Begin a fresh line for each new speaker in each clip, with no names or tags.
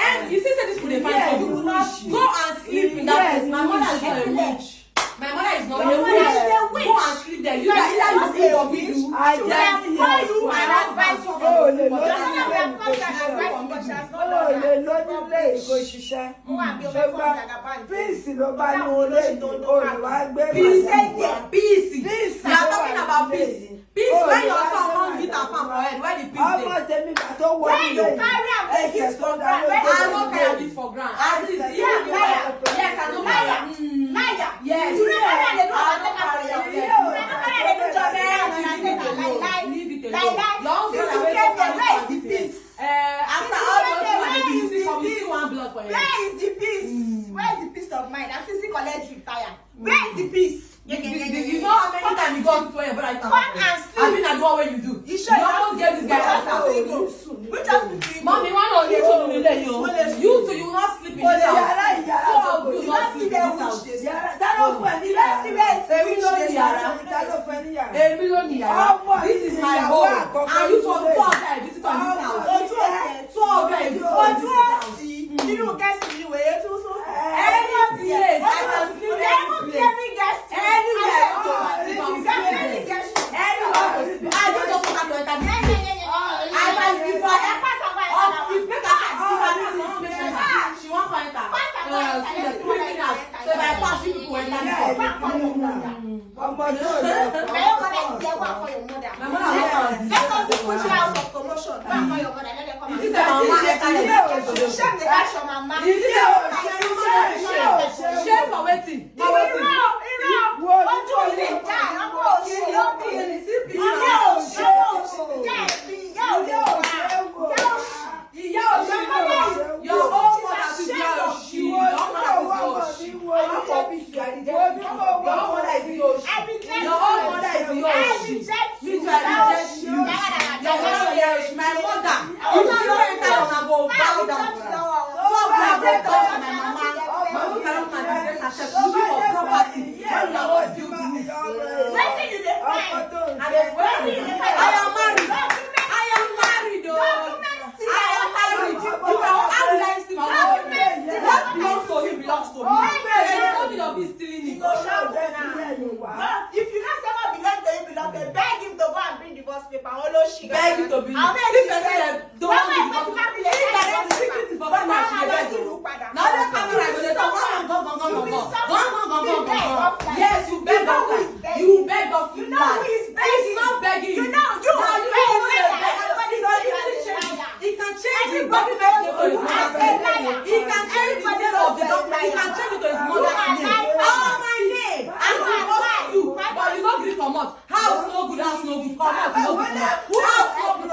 And you see, this could find you. Go and sleep in that place. My mother is not a witch. My mother is not a witch. Go and sleep there. You guys either you sleep or me do. I peace. We are talking about peace. Peace when your son comes hit and come for head. Where the peace dey?
When you carry am this for ground.
I don't carry this for ground. At least yes, I know liar. Yes.
You never carry am.
Leave it
alone. Where is the peace?
After all those you see one blood for you.
Where is the peace? Where is the peace of mind? After see college retire. Where is the peace?
You know how many times you go to your brother?
Come and sleep.
I mean, I do what you do. You almost get this guy out. Mommy, one of you told me that you two, you will not sleep in this house. So you not sleep in this house. This is my home. And you told me to visit on this house. So
you don't get to the way to
any place. I can sleep
every guest anywhere.
I don't just want to enter. She won't find her. So if I pass you people enter.
My mother is there. What for your mother? My mother is let us be pushing out of promotion. What for your mother? Let them come and say, shame the cash on mama.
Shame for waiting. Yes, you beg of you beg of you know who is begging. He's not begging. You know you. He can change the body name to his mother's name. He can change the name of the doctor. He can change it to his mother's name. Oh my name. And he loves you, but you don't give from us. House no good, house no good. Come out, no good. Who house no good?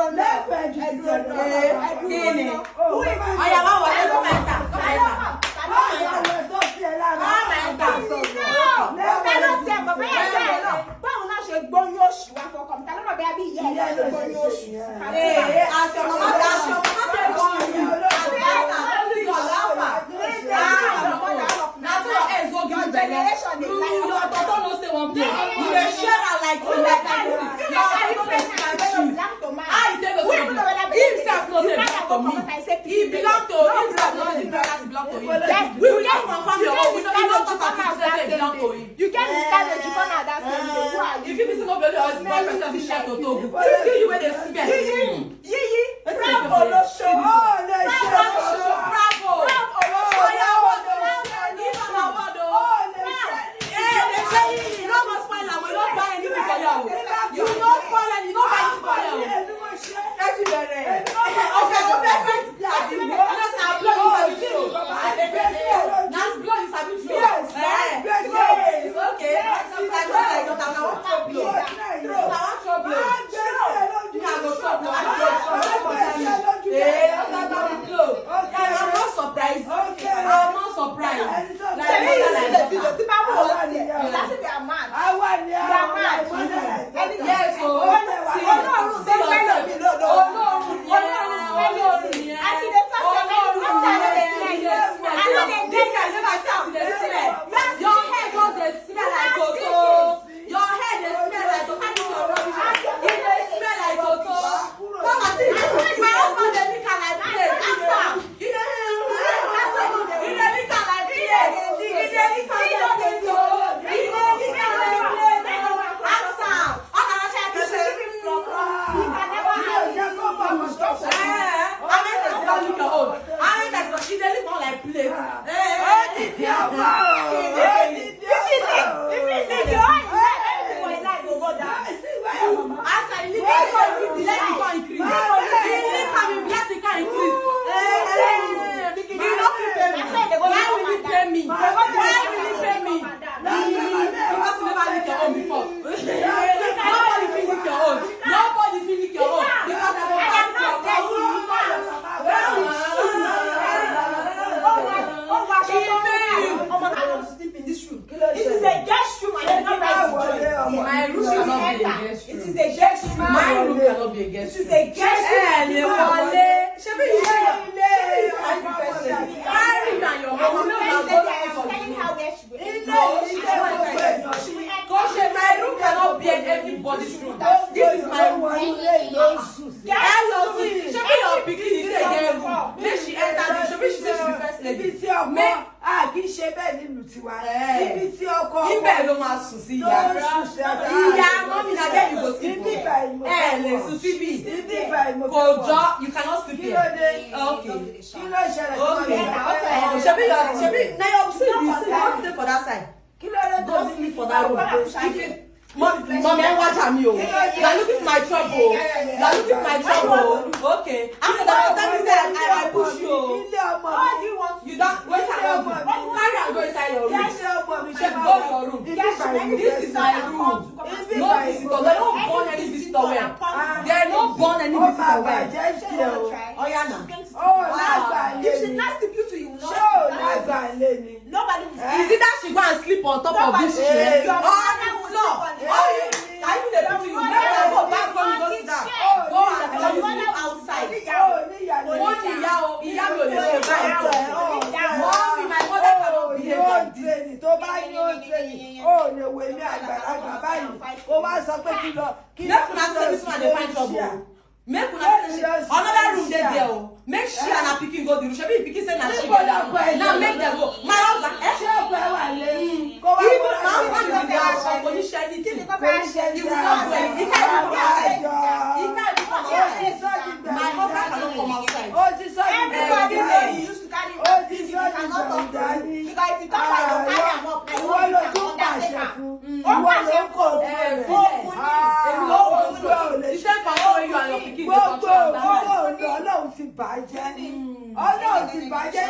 He belongs to himself, not his brothers belong to him. We will not confirm your own. We don't talk about it. They belong to him.
You can't stand the Japan at that same day. Who are you?
If you miss somebody else, it's not person to share to Togo. You see you when they spend.
Yee. Bravo, Olosho.
Bravo. I'm ló máa sùn sí ìyá.
Don't sùn sí ìyá.
Ìyá mọ́mí na there you go sleep. Lè sùn síbí. Kò jọ you cannot sleep here. Okay. Ṣebí na your sleep you stay for that side. Don't sleep for that room. Mommy, I watch me. You are looking for my trouble. You are looking for my trouble. Okay. After that you say I push you.
What do you want?
You don't wait a moment. Carry and go inside your room. Check go your room. This is my room. No visitor. They don't burn any visitor well. They don't burn any visitor well. Oh yeah, now.
If she nice to beauty, you will not. Nobody will see.
Is it that she go and sleep on top of this chair? Oh no. Oh, you. I even the beauty. You never go back when you go sit down. Go and tell you sleep outside. One ìyá mi ò lè ṣe báyìí. Mommy, my mother cannot behave like this.
Tó bá ní ó training, ó lè wé ní àgbàlagbà báyìí. Ó wá sọ pé kí lọ.
Make una say this one dey find trouble. Make una say another room dey there o. Make she and her pikin go the room. Shebi pikin say na she go down. Now make them go. My husband,
Ṣé ọ̀pẹ wà lé?
even my husband is in the house. Kò ní ṣe anything. He will not do anything. He can't even come outside. He can't even come outside. My husband cannot come outside.
Ó ti sọ
Everybody know you used to carry
Ó ti
you
sọ
cannot talk to
ìgbàlódé.
you. Because if you talk like you carry am up, like
Ìwọ ló
you
tún
can
pàṣẹ
undertake
fún.
am.
Ìwọ ló kò
Iṣẹ́ kan ló you and your pikin dey
gbogbo
control that
owó
night.
Ọlọ́run ti bàjẹ́. Ọlọ́run ti bàjẹ́.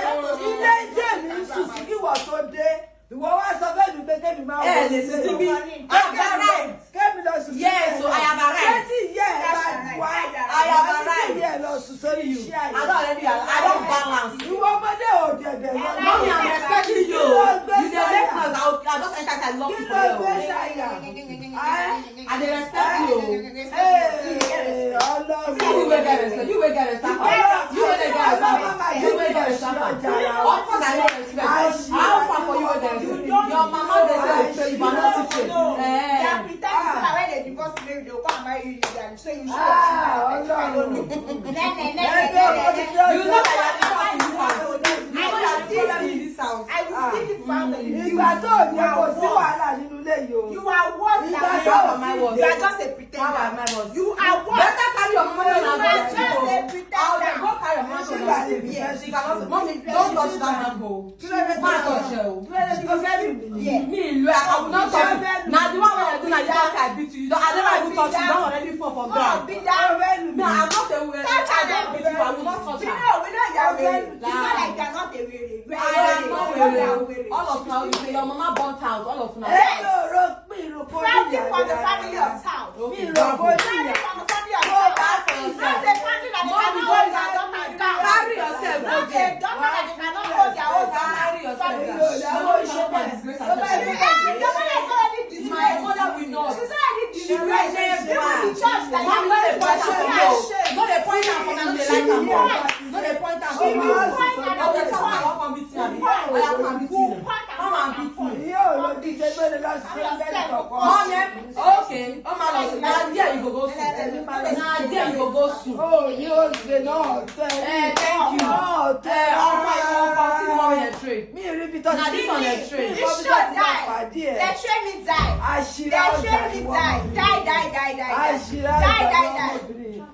Ilé iṣẹ́ mi ń sùn sí kíwọ̀ tó dé. Ìwọ wá sọ fẹ́ mi pé kébì máa wọ̀
Lè ṣe síbí. I have arrived.
Kébì lọ sùn sí
Yes, so I have arrived.
Ṣé ìyá ẹ̀ bá wá?
I have arrived.
Ìyá ẹ̀ lọ sùn sórí iṣẹ́
I don't already. I don't balance.
Ìwọ ọmọdé ò dẹ̀dẹ̀ lọ.
Mommy, I'm respecting you. You dey make noise. I just enter inside lock
Kí
you
ló
for
gbé
you.
ṣáyà?
I dey respect you.
Ọlọ́run.
See you wey get respect. You wey get respect. You wey dey get respect. You wey get respect. Of course I no respect. How far for you wey get respect? Your mama dey say dey pay you but no see pay.
They are pretending so that when they divorce you, they will come and marry you legally. So you should.
Ọlọ́run.
You know that you are the problem in this house. You know you are the problem in this house.
I will still the family.
Ìgbà tó ní kò sí wàhálà nínú ilé yìí o.
You are worse than
Ìgbà
me.
tó
my
ní
words.
You are just a
How
pretender.
am I was?
You are worse.
Better carry your mama
You
and
are
go.
just a pretender.
Go carry your mama to the hospital. She cannot. Mommy, don't touch that mango. Man touch her.
She go get you.
Yeah.
Me, I will not touch you. Now the one when I do now, the one I beat you. I never even touch you. You don't already fall from
Oh,
ground.
be down.
No, I'm not a woman. I don't beat you. I will not touch
We
her.
know you are weary. It's not like you are not a weary. You
I
are
am not weary. All of now, you say your mama burnt out. All of now.
Proudly from the family of South.
Okay,
Proudly
bravo.
from the family of
Go
South.
back for
It's
yourself.
not a family that they
Mommy,
cannot
go
hold
inside.
their daughter down.
Carry yourself. Go
Not a
there.
daughter that they cannot hold their own down.
Carry yourself.
Family.
Your mama is not disgrace herself.
Your mother is already
My
disgraced.
mother will not.
She's already
She
disgraced.
raised
Even the church that
Mom,
you
no
are
dey point am for me. No dey point am for me. No dey like am more. No dey point am for me. Okay, talk am. Come and beat me. Oya, come and beat me. Come and beat me. Mom, okay. Oh my Lord, now there you go go soon. Now there you go go soon. Thank you. See the one with the tray. Now this one the tray.
You should die. They train me die. They train me die. Die.